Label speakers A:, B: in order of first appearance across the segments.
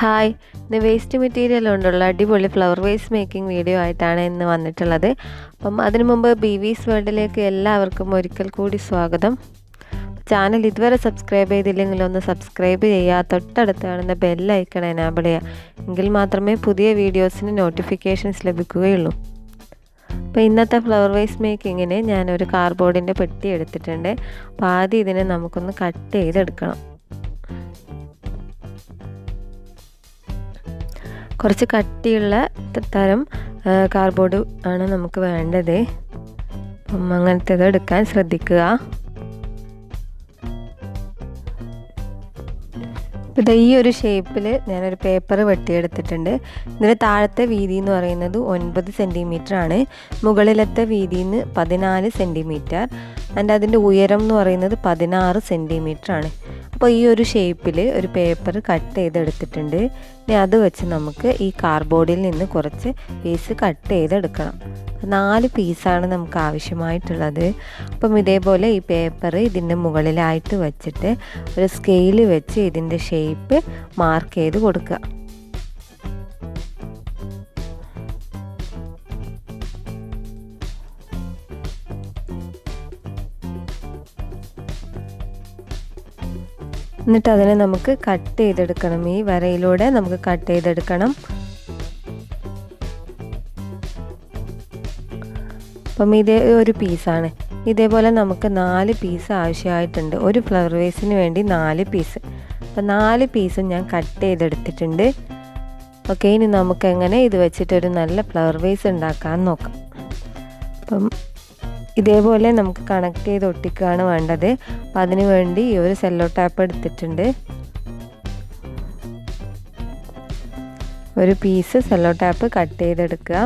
A: Hi, ഇന്ന് waste material കൊണ്ടുള്ള അടിപൊളി ഫ്ലവർ വേസ് മേക്കിംഗ് വീഡിയോ ആയിട്ടാണ് ഇന്ന് വന്നിട്ടുള്ളത്. അപ്പം അതിനു മുമ്പ് ബീവീസ് വേൾഡിലേക്ക് എല്ലാവർക്കും ഒരിക്കൽ കൂടി സ്വാഗതം. ചാനൽ ഇതുവരെ സബ്സ്ക്രൈബ് ചെയ്തില്ലെങ്കിൽ ഒന്ന് സബ്സ്ക്രൈബ് ചെയ്യുക, തൊട്ടടുത്ത് കാണുന്ന ബെല്ലൈക്കൺ എനാബിൾ ചെയ്യുക. എങ്കിൽ മാത്രമേ പുതിയ വീഡിയോസിന് നോട്ടിഫിക്കേഷൻസ് ലഭിക്കുകയുള്ളൂ. അപ്പോൾ ഇന്നത്തെ ഫ്ലവർ വേസ് മേക്കിങ്ങിന് ഞാനൊരു കാർഡ്ബോർഡിൻ്റെ പെട്ടി എടുത്തിട്ടുണ്ട്. അപ്പോൾ ആദ്യം ഇതിനെ നമുക്കൊന്ന് കട്ട് ചെയ്തെടുക്കണം. കുറച്ച് കട്ടിയുള്ള തരം കാർഡ്ബോർഡ് ആണ് നമുക്ക് വേണ്ടത്. അപ്പം അങ്ങനത്തേത് എടുക്കാൻ ശ്രദ്ധിക്കുക. ഇത് ഈ ഒരു ഷേപ്പിൽ ഞാനൊരു പേപ്പർ വെട്ടിയെടുത്തിട്ടുണ്ട്. ഇതിൻ്റെ താഴത്തെ വീതി എന്ന് പറയുന്നത് 9 സെൻറ്റിമീറ്റർ ആണ്. മുകളിലത്തെ വീതി 14 സെൻറ്റിമീറ്റർ. അതിൻ്റെ ഉയരം എന്ന് പറയുന്നത് 16 സെൻറ്റിമീറ്റർ ആണ്. അപ്പോൾ ഈ ഒരു ഷേപ്പിൽ ഒരു പേപ്പർ കട്ട് ചെയ്തെടുത്തിട്ടുണ്ട്. ഇനി അത് വെച്ച് നമുക്ക് ഈ കാർഡ്ബോർഡിൽ നിന്ന് കുറച്ച് പീസ് കട്ട് ചെയ്തെടുക്കണം. 4 പീസാണ് നമുക്ക് ആവശ്യമായിട്ടുള്ളത്. അപ്പം ഇതേപോലെ ഈ പേപ്പർ ഇതിൻ്റെ മുകളിലായിട്ട് വെച്ചിട്ട് ഒരു സ്കെയിൽ വെച്ച് ഇതിൻ്റെ ഷേപ്പ് മാർക്ക് ചെയ്ത് കൊടുക്കുക. എന്നിട്ട് അതിനെ നമുക്ക് കട്ട് ചെയ്തെടുക്കണം. ഈ വരയിലൂടെ നമുക്ക് കട്ട് ചെയ്തെടുക്കണം. അപ്പം ഇതേ ഒരു പീസാണ്. ഇതേപോലെ നമുക്ക് 4 പീസ് ആവശ്യമായിട്ടുണ്ട്. ഒരു ഫ്ലവർ വേസിന് വേണ്ടി 4 പീസ്. അപ്പം 4 പീസും ഞാൻ കട്ട് ചെയ്തെടുത്തിട്ടുണ്ട്. ഓക്കെ, ഇനി നമുക്ക് എങ്ങനെ ഇത് വെച്ചിട്ടൊരു നല്ല ഫ്ലവർ വേസ് ഉണ്ടാക്കാൻ നോക്കാം. അപ്പം ഇതേപോലെ നമുക്ക് കണക്ട് ചെയ്ത് ഒട്ടിക്കുകയാണ് വേണ്ടത്. അപ്പം അതിന് വേണ്ടി ഈ ഒരു സെല്ലോ ടാപ്പ് എടുത്തിട്ടുണ്ട്. ഒരു പീസ് സെല്ലോ ടാപ്പ് കട്ട് ചെയ്തെടുക്കുക.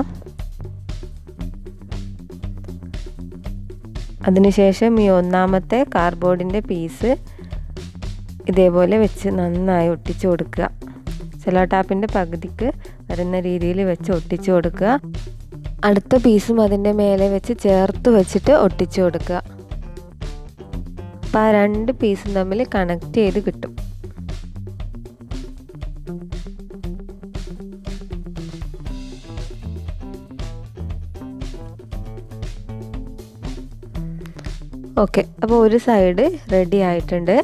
A: അതിനുശേഷം ഈ ഒന്നാമത്തെ കാർഡ്ബോർഡിൻ്റെ പീസ് ഇതേപോലെ വെച്ച് നന്നായി ഒട്ടിച്ചു കൊടുക്കുക. സെല്ലോ ടാപ്പിൻ്റെ പകുതിക്ക് വരുന്ന രീതിയിൽ വെച്ച് ഒട്ടിച്ചു കൊടുക്കുക. അടുത്ത പീസും അതിൻ്റെ മേലെ വെച്ച് ചേർത്ത് വെച്ചിട്ട് ഒട്ടിച്ചു കൊടുക്കുക. അപ്പോൾ ആ 2 പീസും തമ്മിൽ കണക്ട് ചെയ്ത് കിട്ടും. ഓക്കെ, അപ്പോൾ ഒരു സൈഡ് റെഡി ആയിട്ടുണ്ട്.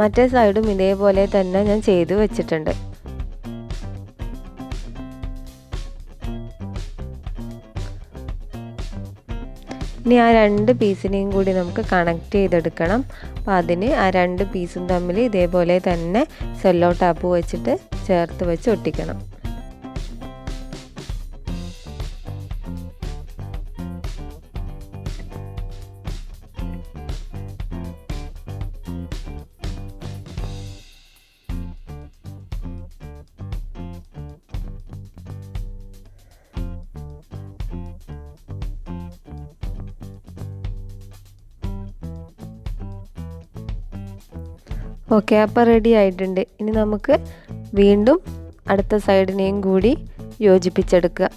A: മറ്റേ സൈഡും ഇതേപോലെ തന്നെ ഞാൻ ചെയ്ത് വെച്ചിട്ടുണ്ട്. ഇനി ആ 2 പീസിനെയും കൂടി നമുക്ക് കണക്ട് ചെയ്തെടുക്കണം. അപ്പോൾ അതിന് ആ 2 പീസും തമ്മിൽ ഇതേപോലെ തന്നെ സെല്ലോ ടാപ്പ് വെച്ചിട്ട് ചേർത്ത് വെച്ച് ഒട്ടിക്കണം. ഓക്കെ, അപ്പോൾ റെഡി ആയിട്ടുണ്ട്. ഇനി നമുക്ക് വീണ്ടും അടുത്ത സൈഡിനെയും കൂടി യോജിപ്പിച്ചെടുക്കുക.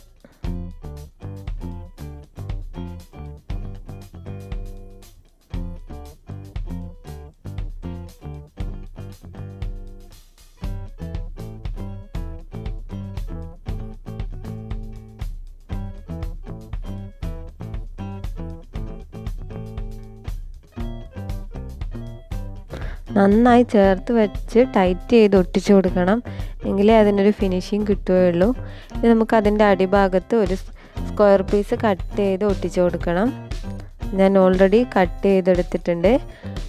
A: നന്നായി ചേർത്ത് വെച്ച് ടൈറ്റ് ചെയ്ത് ഒട്ടിച്ചു കൊടുക്കണം. എങ്കിലേ അതിനൊരു ഫിനിഷിങ് കിട്ടുകയുള്ളൂ. ഇനി നമുക്ക് അതിൻ്റെ അടിഭാഗത്ത് ഒരു സ്ക്വയർ പീസ് കട്ട് ചെയ്ത് ഒട്ടിച്ചു കൊടുക്കണം. ഞാൻ ഓൾറെഡി കട്ട് ചെയ്തെടുത്തിട്ടുണ്ട്.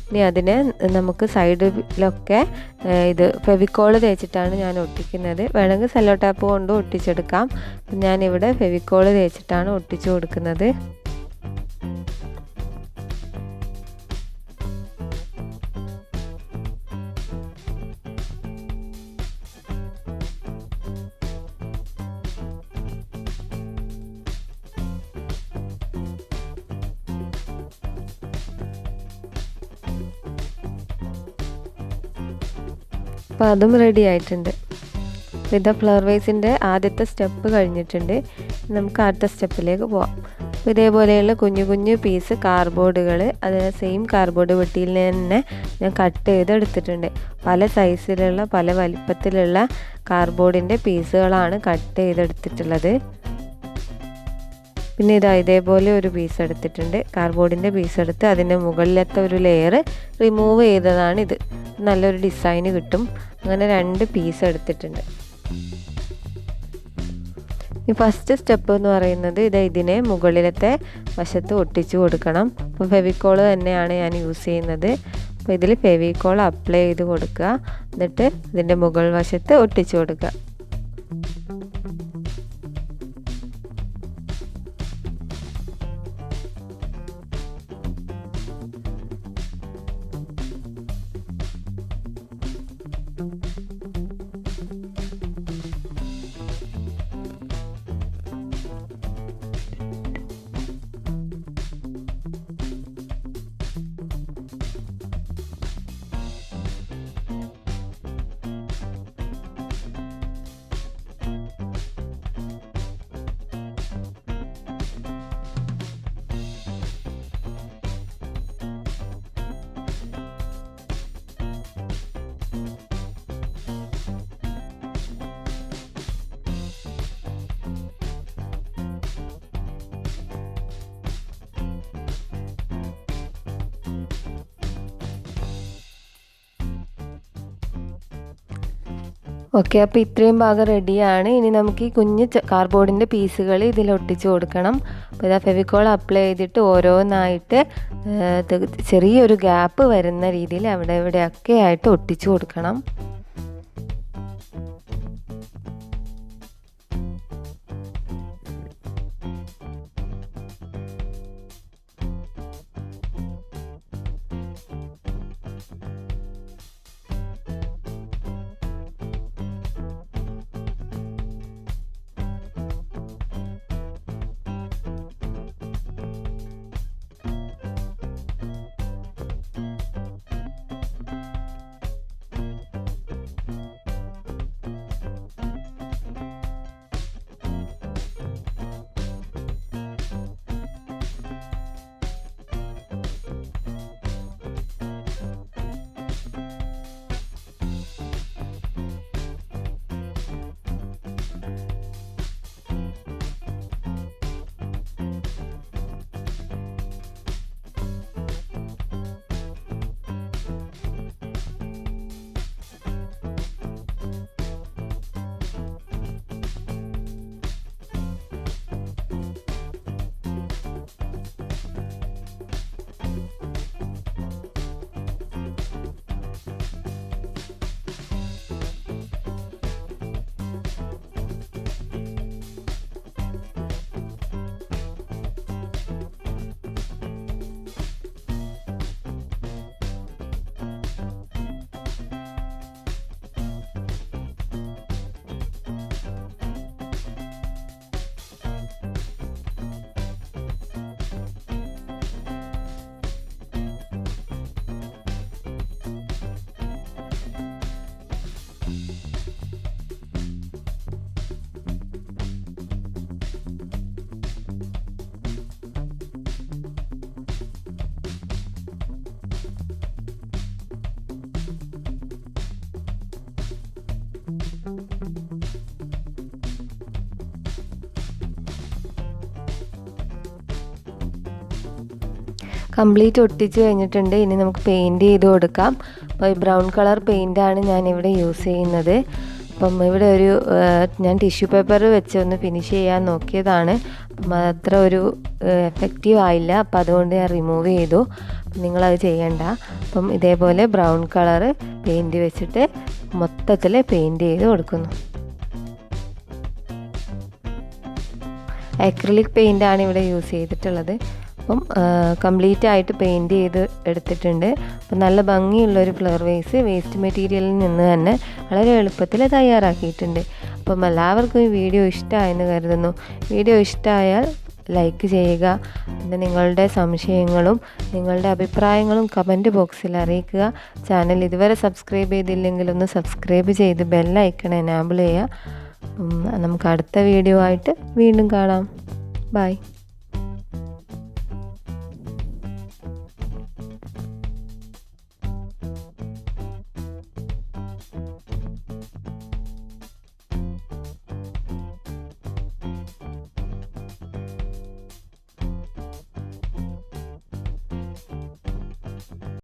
A: ഇനി അതിനെ നമുക്ക് സൈഡിലൊക്കെ ഇത് ഫെവിക്കോൾ തേച്ചിട്ടാണ് ഞാൻ ഒട്ടിക്കുന്നത്. വേണമെങ്കിൽ സെല്ലോ ടാപ്പ് കൊണ്ട് ഒട്ടിച്ചെടുക്കാം. ഞാനിവിടെ ഫെവിക്കോൾ തേച്ചിട്ടാണ് ഒട്ടിച്ചു കൊടുക്കുന്നത്. അപ്പോൾ അതും റെഡി ആയിട്ടുണ്ട്. ഇത് ഫ്ലവർ വേസിൻ്റെ ആദ്യത്തെ സ്റ്റെപ്പ് കഴിഞ്ഞിട്ടുണ്ട്. നമുക്ക് അടുത്ത സ്റ്റെപ്പിലേക്ക് പോവാം. ഇതേപോലെയുള്ള കുഞ്ഞു കുഞ്ഞു പീസ് കാർഡ്ബോർഡുകൾ അത് സെയിം കാർഡ്ബോർഡ് പെട്ടിയിൽ തന്നെ ഞാൻ കട്ട് ചെയ്തെടുത്തിട്ടുണ്ട്. പല സൈസിലുള്ള പല വലിപ്പത്തിലുള്ള കാർഡ്ബോർഡിൻ്റെ പീസുകളാണ് കട്ട് ചെയ്തെടുത്തിട്ടുള്ളത്. പിന്നെ ഇതേപോലെ ഒരു പീസ് എടുത്തിട്ടുണ്ട്. കാർഡ്ബോർഡിൻ്റെ പീസ് എടുത്ത് അതിൻ്റെ മുകളിലത്തെ ഒരു ലെയർ റിമൂവ് ചെയ്തതാണിത്. നല്ലൊരു ഡിസൈന് കിട്ടും. അങ്ങനെ 2 പീസ് എടുത്തിട്ടുണ്ട്. ഈ ഫസ്റ്റ് സ്റ്റെപ്പ് എന്ന് പറയുന്നത് ഇതിനെ മുകളിലത്തെ വശത്ത് ഒട്ടിച്ചു കൊടുക്കണം. അപ്പോൾ ഫെവിക്കോൾ തന്നെയാണ് ഞാൻ യൂസ് ചെയ്യുന്നത്. അപ്പോൾ ഇതിൽ ഫെവിക്കോൾ അപ്ലൈ ചെയ്ത് കൊടുക്കുക. എന്നിട്ട് ഇതിൻ്റെ മുകൾ വശത്ത് ഒട്ടിച്ചു കൊടുക്കുക. ഓക്കെ, അപ്പോൾ ഇത്രയും ഭാഗം റെഡിയാണ്. ഇനി നമുക്ക് ഈ കുഞ്ഞ് കാർഡ്ബോർഡിൻ്റെ പീസുകൾ ഇതിൽ ഒട്ടിച്ചു കൊടുക്കണം. അപ്പോൾ ഇതാ ഫെവിക്കോൾ അപ്ലൈ ചെയ്തിട്ട് ഓരോന്നായിട്ട് ചെറിയൊരു ഗ്യാപ്പ് വരുന്ന രീതിയിൽ അവിടെ ഇവിടെയൊക്കെ ആയിട്ട് ഒട്ടിച്ചു കൊടുക്കണം. കംപ്ലീറ്റ് ഒട്ടിച്ച് കഴിഞ്ഞിട്ടുണ്ട്. ഇനി നമുക്ക് പെയിൻറ്റ് ചെയ്ത് കൊടുക്കാം. അപ്പോൾ ഈ ബ്രൗൺ കളർ പെയിൻ്റാണ് ഞാനിവിടെ യൂസ് ചെയ്യുന്നത്. അപ്പം ഇവിടെ ഞാൻ ടിഷ്യൂ പേപ്പർ വെച്ച് ഒന്ന് ഫിനിഷ് ചെയ്യാൻ നോക്കിയതാണ്. അപ്പം അത്ര ഒരു എഫക്റ്റീവ് ആയില്ല. അപ്പം അതുകൊണ്ട് ഞാൻ റിമൂവ് ചെയ്തു. നിങ്ങളത് ചെയ്യണ്ട. അപ്പം ഇതേപോലെ ബ്രൗൺ കളർ പെയിൻറ്റ് വെച്ചിട്ട് മൊത്തത്തിൽ പെയിൻറ്റ് ചെയ്ത് കൊടുക്കുന്നു. അക്രിലിക് പെയിൻ്റാണ് ഇവിടെ യൂസ് ചെയ്തിട്ടുള്ളത്. അപ്പം കംപ്ലീറ്റ് ആയിട്ട് പെയിൻറ്റ് ചെയ്ത് എടുത്തിട്ടുണ്ട്. അപ്പം നല്ല ഭംഗിയുള്ളൊരു ഫ്ലവർ വേസ്റ്റ് മെറ്റീരിയലിൽ നിന്ന് തന്നെ വളരെ എളുപ്പത്തിൽ തയ്യാറാക്കിയിട്ടുണ്ട്. അപ്പം എല്ലാവർക്കും ഈ വീഡിയോ ഇഷ്ടമായെന്ന് കരുതുന്നു. വീഡിയോ ഇഷ്ടമായാൽ ലൈക്ക് ചെയ്യുക. പിന്നെ നിങ്ങളുടെ സംശയങ്ങളും നിങ്ങളുടെ അഭിപ്രായങ്ങളും കമൻറ്റ് ബോക്സിൽ അറിയിക്കുക. ചാനൽ ഇതുവരെ സബ്സ്ക്രൈബ് ചെയ്തില്ലെങ്കിൽ ഒന്ന് സബ്സ്ക്രൈബ് ചെയ്ത് ബെല്ലൈക്കൺ എനാബിൾ ചെയ്യുക. നമുക്ക് അടുത്ത വീഡിയോ ആയിട്ട് വീണ്ടും കാണാം. ബൈ.